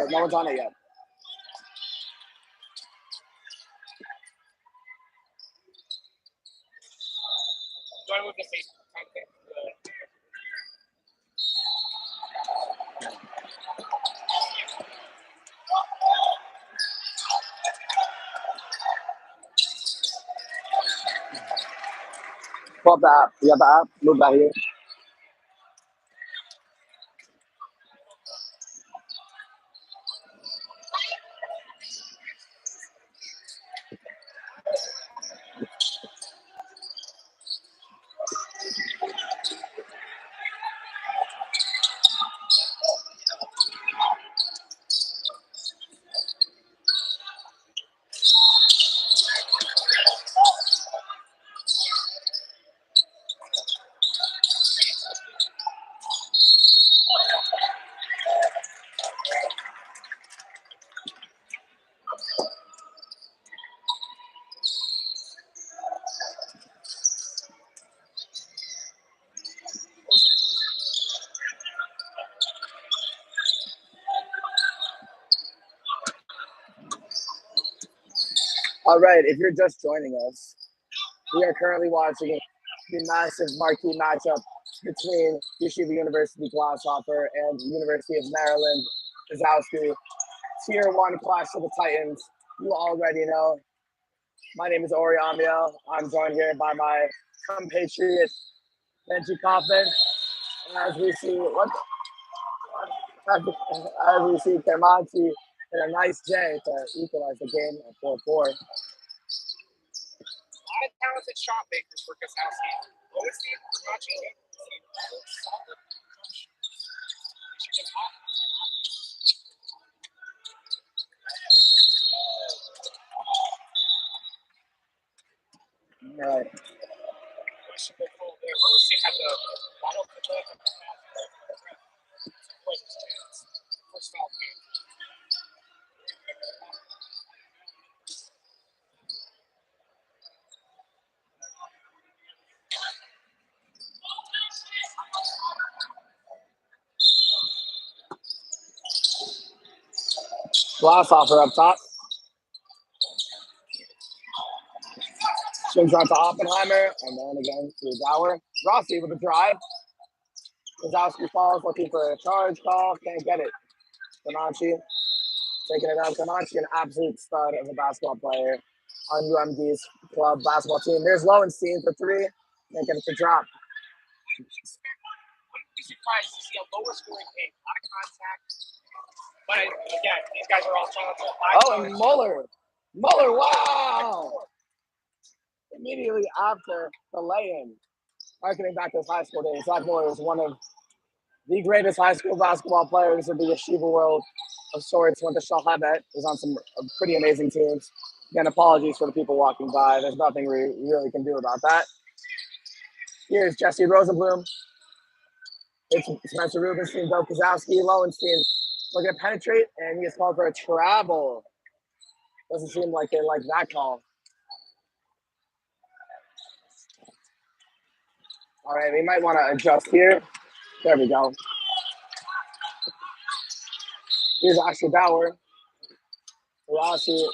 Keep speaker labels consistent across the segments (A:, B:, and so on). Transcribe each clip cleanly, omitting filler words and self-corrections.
A: No one's on it yet. Pull up the app. You got the app? Move that here. All right, if you're just joining us, we are currently watching the massive marquee matchup between Yeshiva University Glasshopper and University of Maryland Kozowski. Tier 1 Clash of the Titans. You already know. My name is Ori Amiel. I'm joined here by my compatriot, Benji Kaufman. And as we see, Kermanti in a nice J to equalize the game at 4-4.
B: A lot of talented shot makers for Kozowski. Lowest seed for Machi. Solid
A: Right.
B: questionable there. Rossi had the bottle of the first foul game.
A: Glasshopper up top. Swings right to Oppenheimer, and then again to Dower. Rossi with a drive. Kozowski falls, looking for a charge call. Can't get it. Comanche taking it out. Comanche, an absolute stud of a basketball player on UMD's club basketball team. There's Lowenstein for three. Can't get it to drop.
B: Wouldn't be surprised to see a lower scoring game. A lot of contact. But again, these guys are all talented.
A: Oh, and Muller. Muller, wow! Immediately after the lay-in, harkening back to his high school days, Zach Muller was one of the greatest high school basketball players of the Yeshiva world of sorts. Went to Shalhevet, was on some pretty amazing teams. Again, apologies for the people walking by. There's nothing we really can do about that. Here's Jesse Rosenblum. It's Spencer Rubenstein, Bill Kozowski, Lowenstein looking to penetrate, and he gets called for a travel. Doesn't seem like they like that call. All right, we might want to adjust here. There we go. Here's Asher Bauer. Rossi.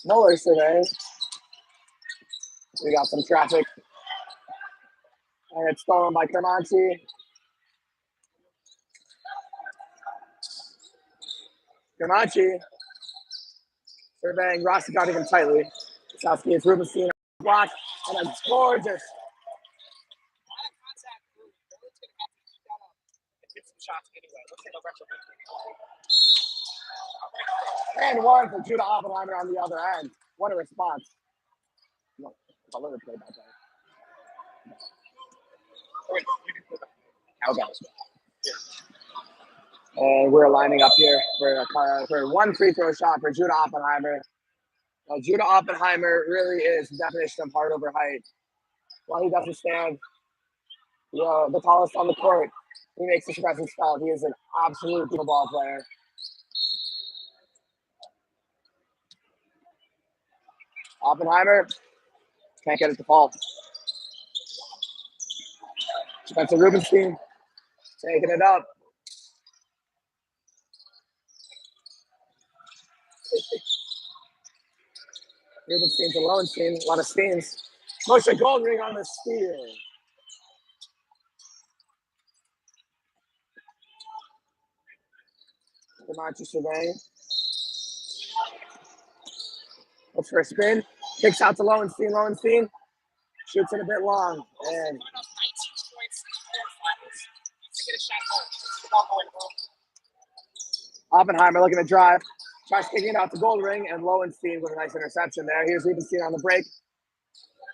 A: Muller surveying. We got some traffic. And it's stolen by Kermanti. Kermanti surveying. Rossi got him tightly. Kozowski is Rubenstein block, and a gorgeous.
B: shots anyway. Let's say the retro.
A: And one for Judah Oppenheimer on the other end. What a response. No, I'll let her play that time. Okay. And we're lining up here for one free throw shot for Judah Oppenheimer. Judah Oppenheimer really is the definition of heart over height. While he doesn't stand the tallest on the court, he makes his presence felt. He is an absolute ball player. Oppenheimer can't get it to fall. Spencer Rubenstein taking it up. Rubenstein to Lowenstein, a lot of steams. Moshe Goldring on the steal. Demontre Survey. Looks for a spin. Kicks out to Lowenstein. Lowenstein shoots it a bit long. And Oppenheimer looking to drive. Tries kicking it out to Goldring, and Lowenstein with a nice interception there. Here's Rubenstein on the break.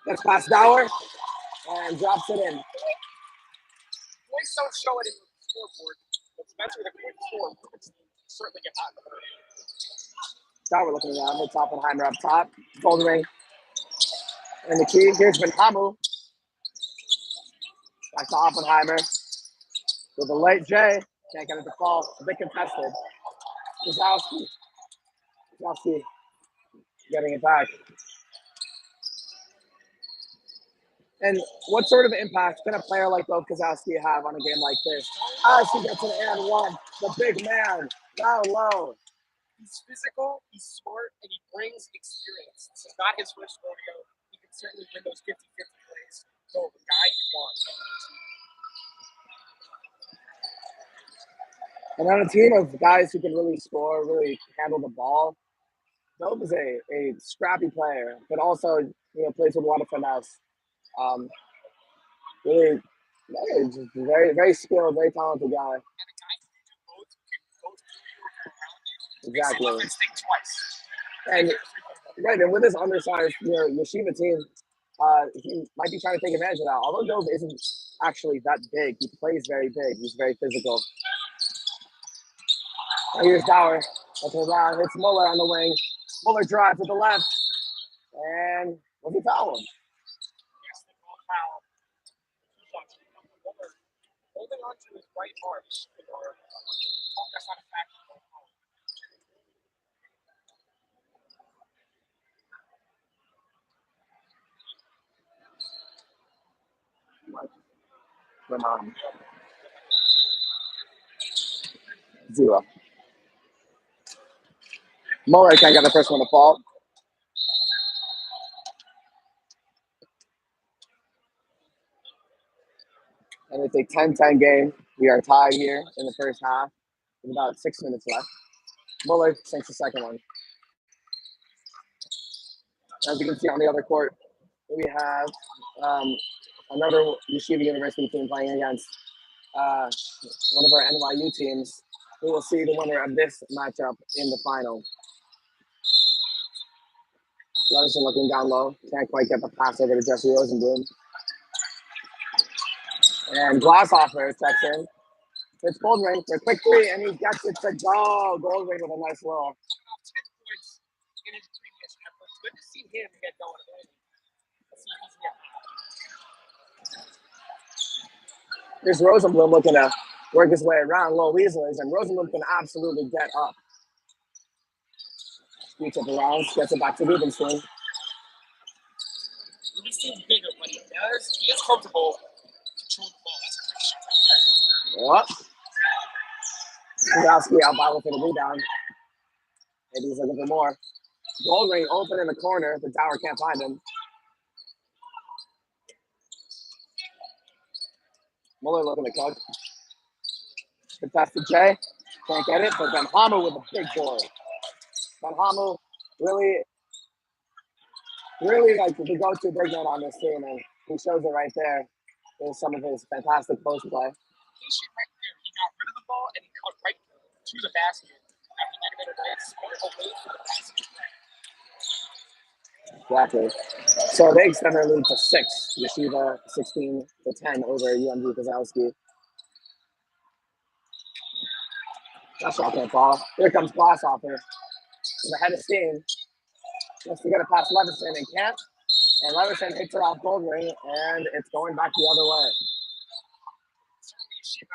A: Gets past Dower and drops it in.
B: Points don't show it in the scoreboard, but Spencer with a quick score certainly get hot.
A: Dower looking around. It's Oppenheimer up top. Goldring. And the key. Here's Benhamu. Back to Oppenheimer. With a late J. Can't get it to fall. A bit contested. Kozlowski getting it back. And what sort of impact can a player like Bob Kozlowski have on a game like this? As he gets an and one, the big man, down low.
B: He's physical, he's smart, and he brings experience. This is not his first rodeo. He can certainly win those 50-50 plays. So the guy you want.
A: And on a team of guys who can really score, really handle the ball, Dope is a scrappy player, but also plays with a lot of finesse. Really, just very, very skilled, very talented guy. Exactly. And right, and with this undersized, Yeshiva team, he might be trying to take advantage of that. Although Dove isn't actually that big, he plays very big. He's very physical. And here's Dower. That's around. It's Muller on the wing. Muller drives to the left, and was he fouled?
B: Yes, they called foul. Muller holding on to his right arm. That's not a fact.
A: Zero. Muller can't get the first one to fall. And it's a 10-10 game. We are tied here in the first half with about 6 minutes left. Muller sinks the second one. As you can see on the other court, we have another Yeshiva University team playing against one of our NYU teams. We will see the winner of this matchup in the final. Levison looking down low. Can't quite get the pass over to Jesse Rosenblum. And Glasshofer checks in. It's Goldring for a quick three, and he gets it to go. Goldring with a nice roll.
B: 10 points in his previous effort. Good to see him get going. Let's see if he can get
A: Here's Rosenblum looking to work his way around low Weaslers, and Rosenblum can absolutely get up. Beats up around, gets it back to Rubenstein.
B: Rubenstein's bigger, but he is comfortable controlling the ball. That's a great shot right there.
A: What? Kozlowski out by for the rebound. Maybe he's looking for more. Goldring open in the corner, but Dower can't find him. Muller looking to cook. Contested Jay. Can't get it, but Benhamu with a big board. Benhamu really like the go-to big man on this team, and he shows it right there. There's some of his fantastic post play.
B: He got rid of the basketball, and he cut right to the basket after getting it away. Smart away from the basket.
A: Exactly. So they extend their lead to 6. Yeshiva 16-10 over UMD Kozlowski. That shot can't fall. Here comes Glassoffer with a head of steam. Wants to get it past Levinson and can't. And Levinson hits it off Goldring, and it's going back the other way.
B: Certainly, Yeshiva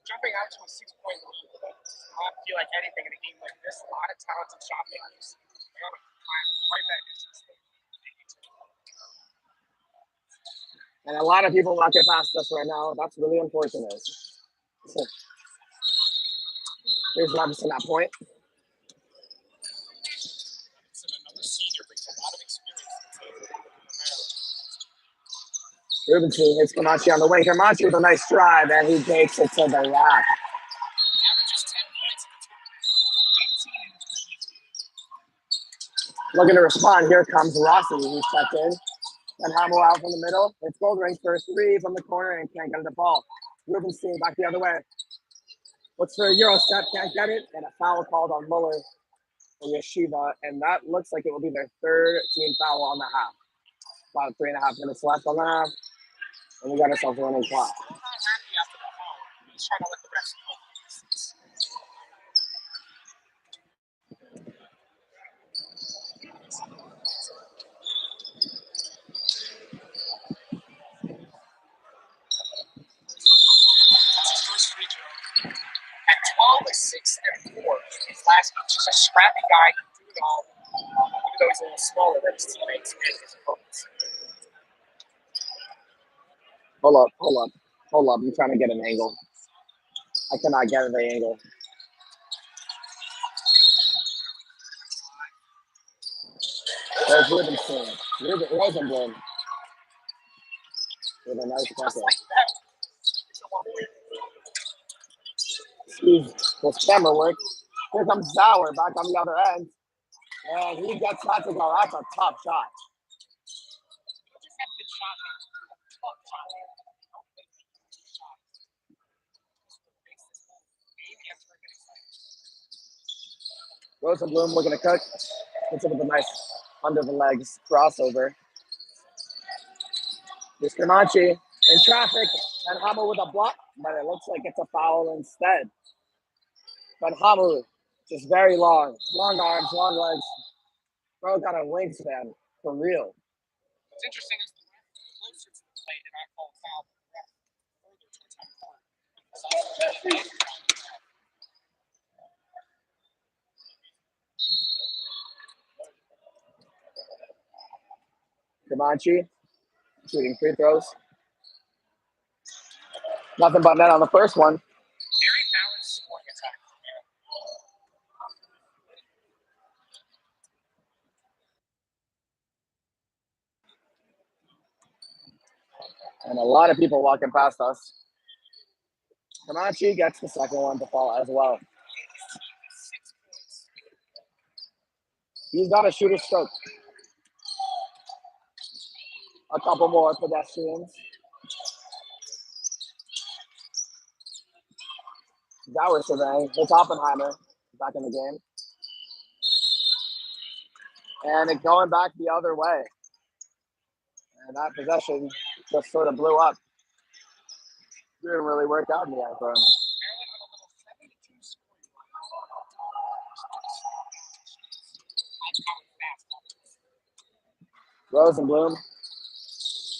B: jumping out to a 6-point lead does not feel like anything in a game like this. A lot of talented shot makers. Quite that interesting.
A: And a lot of people walking past us right now. That's really unfortunate. So, here's Levinson at point.
B: Another senior brings a lot of experience to the team.
A: Rubenstein hits Camachi on the wing. Camachi with a nice drive, and he takes it to the rack.
B: Averages 10 points in the
A: Looking to respond. Here comes Rossi, who stepped in. And Hamill out from the middle. It's Goldring's first 3 from the corner and can't get it to fall. Rubenstein back the other way. Looks for a Euro step, can't get it. And a foul called on Muller for Yeshiva. And that looks like it will be their 3rd team foul on the half. About 3.5 minutes left on the half. And we got ourselves a running clock.
B: not happy after the foul. He's trying to let the refs go. That's his first free throw. At 12, 6, and 4, his last game, just a scrappy guy who do it all, even though he's a little smaller than his teammates and his opponents.
A: Hold up. I'm trying to get an angle. I cannot get the angle. There's Rubenstein. Rosenblum. With a nice
B: Just
A: bucket.
B: like that. It's a 1-point.
A: Excuse the camera work. Here comes Sauer back on the other end. And he gets that to go. That's a tough shot.
B: Just had good shot. Tough shot.
A: Rosenblum looking to cook. Hits it with a nice under the legs crossover. Here's Camachi in traffic. And Hamill with a block. But it looks like it's a foul instead. But Hamill just very long. Long arms, long legs. Bro got a wingspan. For real.
B: What's interesting is the ref closer to the plate did not call a foul, but the ref further towards half court.
A: Camachi shooting free throws. Nothing but net on the first one.
B: Very balanced scoring attack.
A: And a lot of people walking past us. Camachi gets the second one to fall as well.
B: 6 points.
A: He's got a shooter's stroke. A couple more pedestrians. Dower surveying. It's Oppenheimer back in the game. And it going back the other way. And that possession just sort of blew up. Didn't really work out in the end for him.
B: Maryland on a little 72 scoring run.
A: Rosenblum.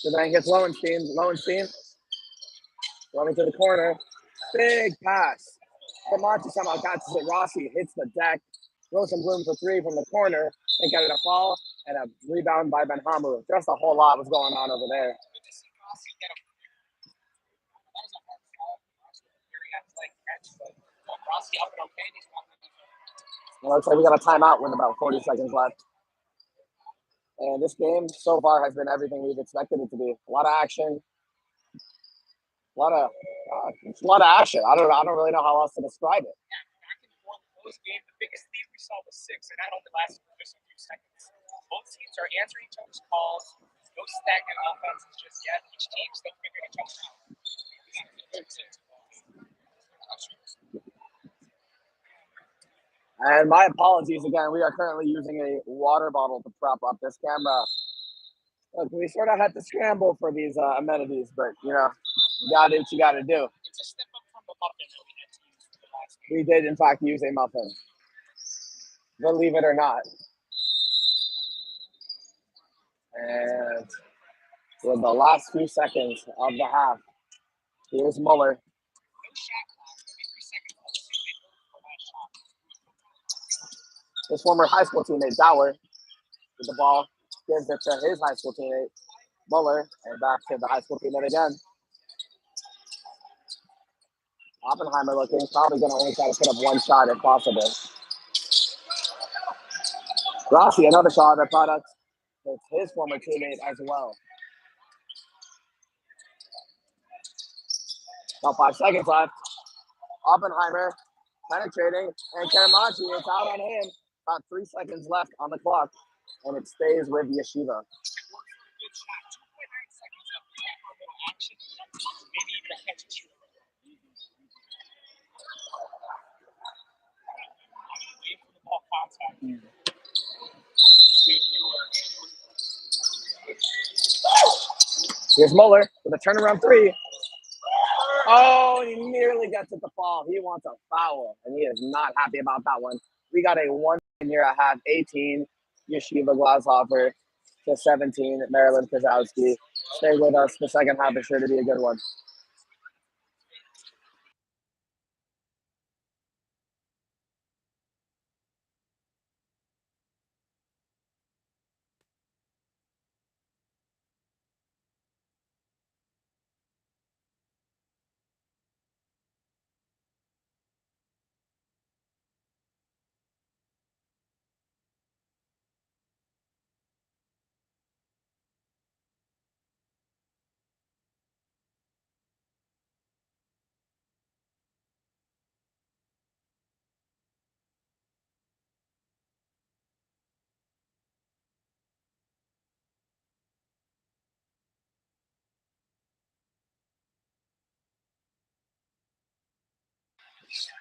A: Surveying hits Lowenstein. Lowenstein running to the corner. Big pass. Camachi somehow catches it. Rossi hits the deck. Rosenblum for 3 from the corner. They get it a fall and a rebound by Ben Hamu. Just a whole lot was going on over there.
B: Good to see Rossi get a that was a hard foul. Very athletic catch, but Rossi up and okay. He's not
A: It looks like we got a timeout with about 40 seconds left. And this game so far has been everything we've expected it to be. A lot of action. A lot of action. I don't really know how else to describe it.
B: back and forth close game. The biggest lead we saw was 6, and that only lasted for just a few seconds. Both teams are answering each other's calls. No stagnant offenses just yet. Each team still figuring each other out.
A: And my apologies again. We are currently using a water bottle to prop up this camera. Look, we sort of had to scramble for these amenities, but you know, you gotta do what you gotta do.
B: It's a step up from the muffin that we had to use for the last game.
A: We did, in fact, use a muffin, believe it or not. And with the last few seconds of the half, here's Muller.
B: No shot clock. 33 seconds left. See if they go for the last shot.
A: His former high school teammate Dower with the ball, gives it to his high school teammate Muller, and back to the high school teammate again. Oppenheimer looking, probably going to only try to put up one shot if possible. Rossi, another shot of the product. It's his former teammate as well. About 5 seconds left. Oppenheimer penetrating, and Karamanchi, it's out on him. About 3 seconds left on the clock, and it stays with Yeshiva.
B: Good shot. 2.9 seconds left. For a little action. Maybe even a catch and shoot. Wait for the ball contact.
A: Here's Muller with a turnaround three. Oh, he nearly gets it to fall. He wants a foul, and he is not happy about that one. We got a 1 here at half, 18, Yeshiva Glashofer to 17, Maryland Kozowski. Stay with us. The second half is sure to be a good one.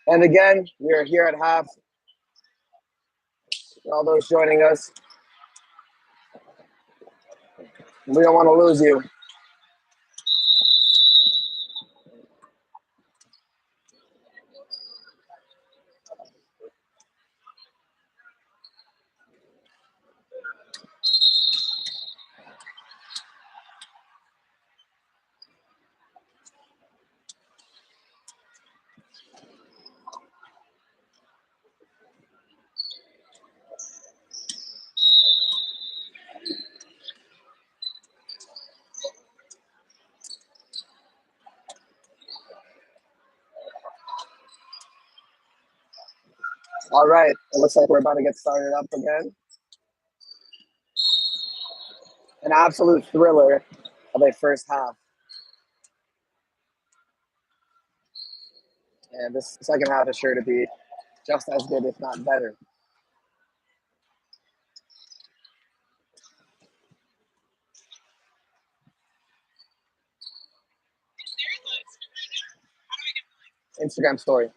A: And again, we are here at half. All those joining us, we don't want to lose you. All right, it looks like we're about to get started up again. An absolute thriller of a first half. And this second half is sure to be just as good, if not better. Instagram story.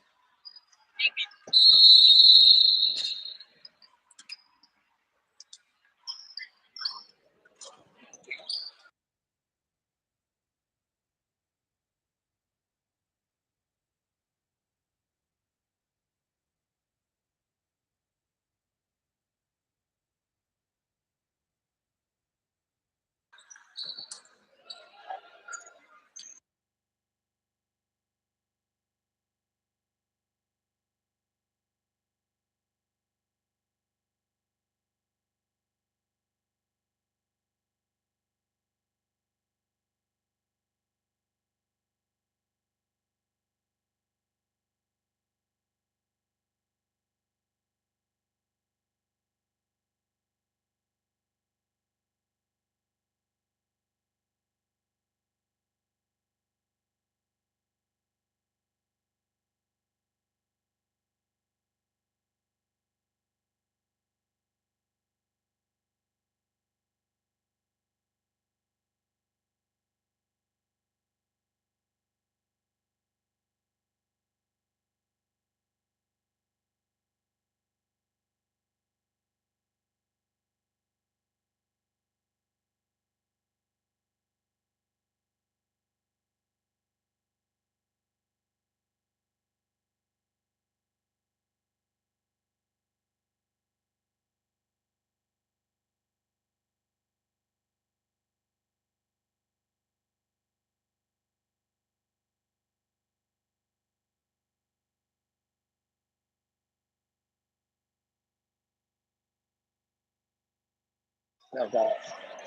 A: Okay.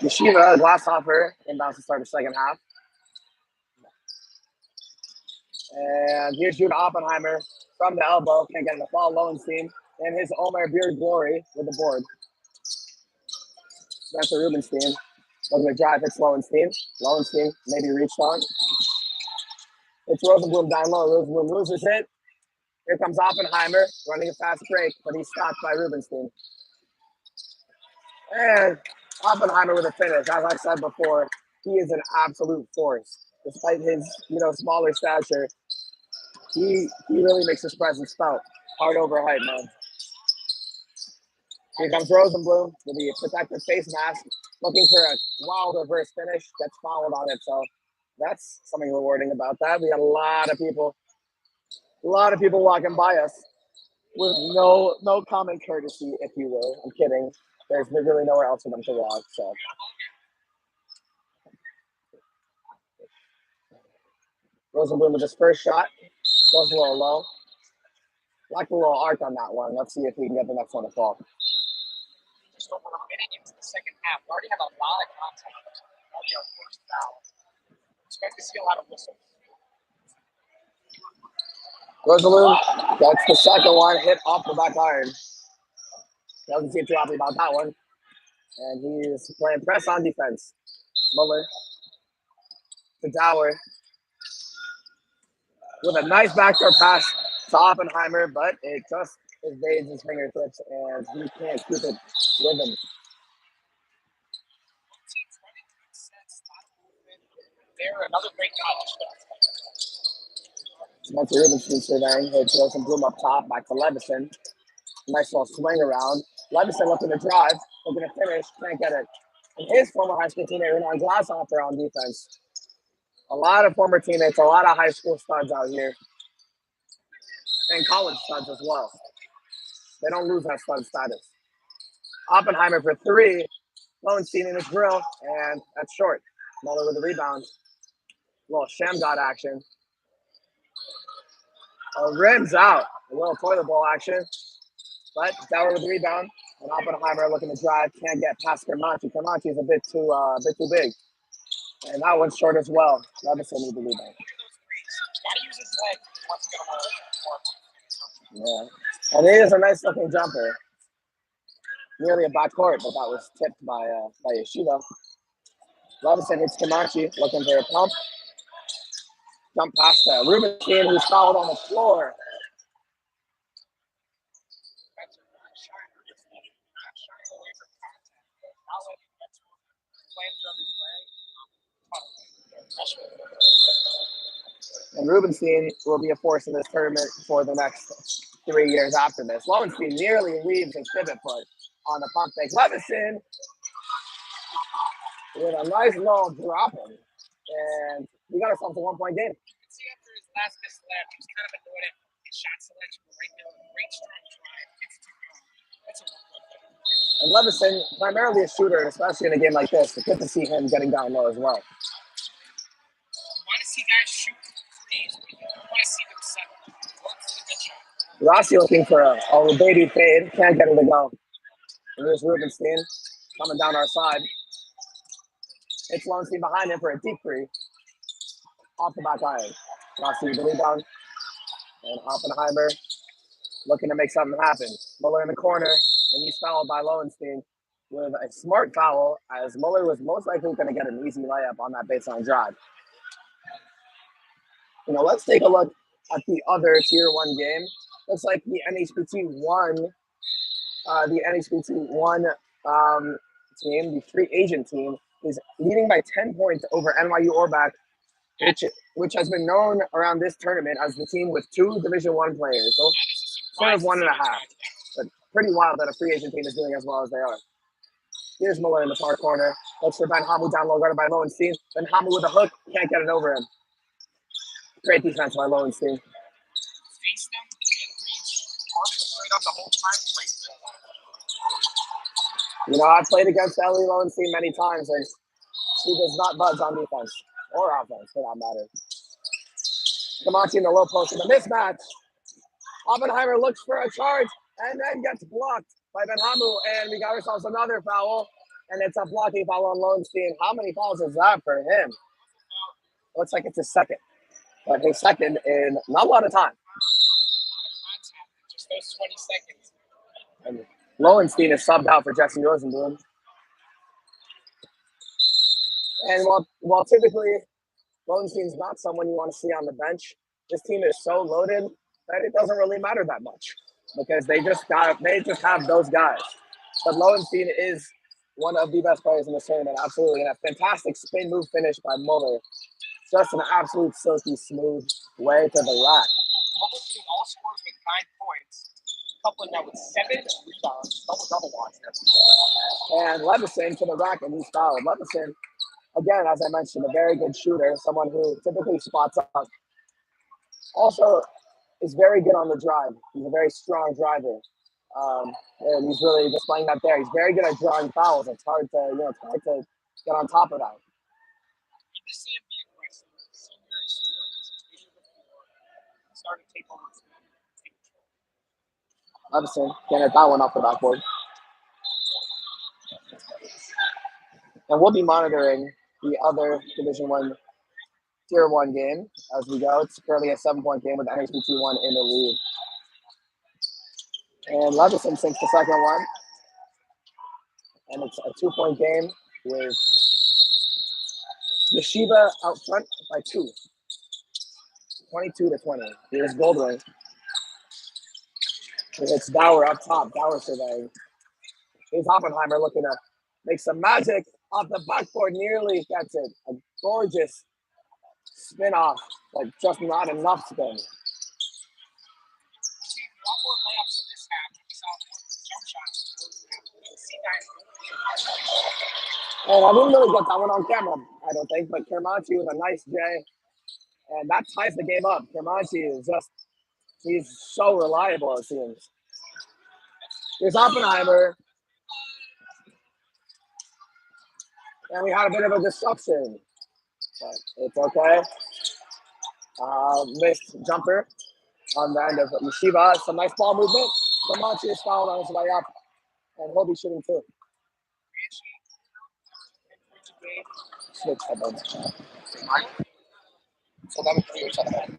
A: Yeshiva, Glasshopper, inbounds to start the second half. And here's Judah Oppenheimer from the elbow. Can't get in the ball. Lowenstein and his Omer Beard Glory with the board. Spencer Rubenstein looking to drive. Hits Lowenstein. Lowenstein maybe reached on. It's Rosenblum down low. Rosenblum loses it. Here comes Oppenheimer running a fast break, but he's stopped by Rubenstein. And Oppenheimer with a finish. As I said before, he is an absolute force. Despite his, smaller stature, he really makes his presence felt. Hard over height, man. Here comes Rosenblum with the protective face mask, looking for a wild reverse finish. Gets fouled on it, so that's something rewarding about that. We got a lot of people walking by us with no common courtesy, if you will. I'm kidding. There's really nowhere else for them to walk. So Rosenblum with his first shot goes a little low. Like a little arc on that one. Let's see if we can get the next one to fall.
B: Just over a minute into the second half. We already have a lot of contact. Already our first foul. Expect to see a lot of whistles.
A: Rosenblum, that's the second one, hit off the back iron. Doesn't seem too happy about that one. And he's playing press on defense. Muller to Dower with a nice backdoor pass to Oppenheimer, but it just evades his fingertips and he can't keep it with him.
B: There, another great touch.
A: Spencer Rubenstein surveying. Hits Rosenblum up top, back to Levison. Nice little swing around. Levison looking to drive, looking to finish, can't get it. And his former high school teammate, Renan Glasshopper, on defense. A lot of former teammates, a lot of high school studs out here. And college studs as well. They don't lose that stud status. Oppenheimer for three. Lowenstein in his grill, and that's short. Muller with the rebound. A little Shamgod action. Rims out. A little toilet bowl action. But Dower with the rebound. And Oppenheimer looking to drive. Can't get past Kermanchi. Kermanchi is a bit too big. And that one's short as well. Levison needs the rebound.
B: Gotta use his leg once
A: Yeah. And it is a nice looking jumper. Nearly a backcourt, but that was tipped by Yeshiva. Levison hits Kermanchi, looking for a pump. Jump past Rubenstein, who's fouled on the floor. And Rubenstein will be a force in this tournament for the next 3 years after this. Lowenstein nearly leaves his pivot foot on the pump fake. Levison with a nice little drop in. And we got ourselves a 1 point game.
B: See, after his last miss left, he was kind of annoyed at his shot selection, but right now, great strong drive. That's a 1 point game.
A: And Levison, primarily a shooter, especially in a game like this. It's good to see him getting down low as well.
B: You want to see guys shoot threes, but you don't want to see them settle. Work for the good shot.
A: Rossi looking for a baby fade. Can't get it to go. And there's Rubenstein coming down our side. It's Lowenstein behind him for a deep three. Off the back iron. Rossi with the rebound. And Oppenheimer looking to make something happen. Muller in the corner, and he's fouled by Lowenstein with a smart foul, as Muller was most likely going to get an easy layup on that baseline drive. Let's take a look at the other Tier 1 game. Looks like the NHPT won. The NHPT 1 team, the free agent team, is leading by 10 points over NYU Orbach, which has been known around this tournament as the team with 2 Division I players. So sort of 1.5. But pretty wild that a free agent team is doing as well as they are. Here's Muller in the far corner. Looks for Ben Hamu down low, guarded by Lowenstein. Ben Hamu with a hook. Can't get it over him. Great defense by Lowenstein.
B: Face them, in reach, arms straight up the whole time.
A: I've played against Ellie Lowenstein many times, and he does not budge on defense or offense, for that matter. Kermanchi in the low post in the mismatch. Oppenheimer looks for a charge and then gets blocked by Ben Hamu, and we got ourselves another foul. And it's a blocking foul on Lowenstein. How many fouls is that for him? Looks like it's his second. But his second in not a lot of time.
B: Just those 20 seconds.
A: And Lowenstein is subbed out for Jesse Rosenblum. And while typically Lowenstein's not someone you want to see on the bench, this team is so loaded that it doesn't really matter that much because they just have those guys. But Lowenstein is one of the best players in the tournament, absolutely. And a fantastic spin move finish by Muller. Just an absolute silky smooth way to the rack.
B: Muller getting all scores with 9 points. Coupling that with 7 rebounds, double watch there.
A: And Levison to the rack, and he's fouled. Levison, again, as I mentioned, a very good shooter, someone who typically spots up. Also, is very good on the drive. He's a very strong driver. And he's really displaying that there. He's very good at drawing fouls. It's hard to get on top of that.
B: You can see him be aggressive. Senior experience, starting to take over.
A: Levison can't hit that one off the backboard. And we'll be monitoring the other Division I Tier 1 game as we go. It's currently a 7-point game with NXPT 1 in the lead. And Levison sinks the second one. And it's a 2-point game with Yeshiva out front by 2. 22-20. Here's Goldwing. It's Dower up top. Dower surveying. Here's Oppenheimer looking to make some magic off the backboard. Nearly gets it. A gorgeous spin off, but just not enough spin. And I didn't really get that one on camera, I don't think, but Kermanchi with a nice J. And that ties the game up. Kermanchi is he's so reliable, it seems. Here's Oppenheimer. And we had a bit of a disruption, but it's okay. Missed jumper on the end of Yeshiva. Some nice ball movement. Kermanchi is fouled on his way up, and he'll be shooting too. Switch headphones.
B: So that would be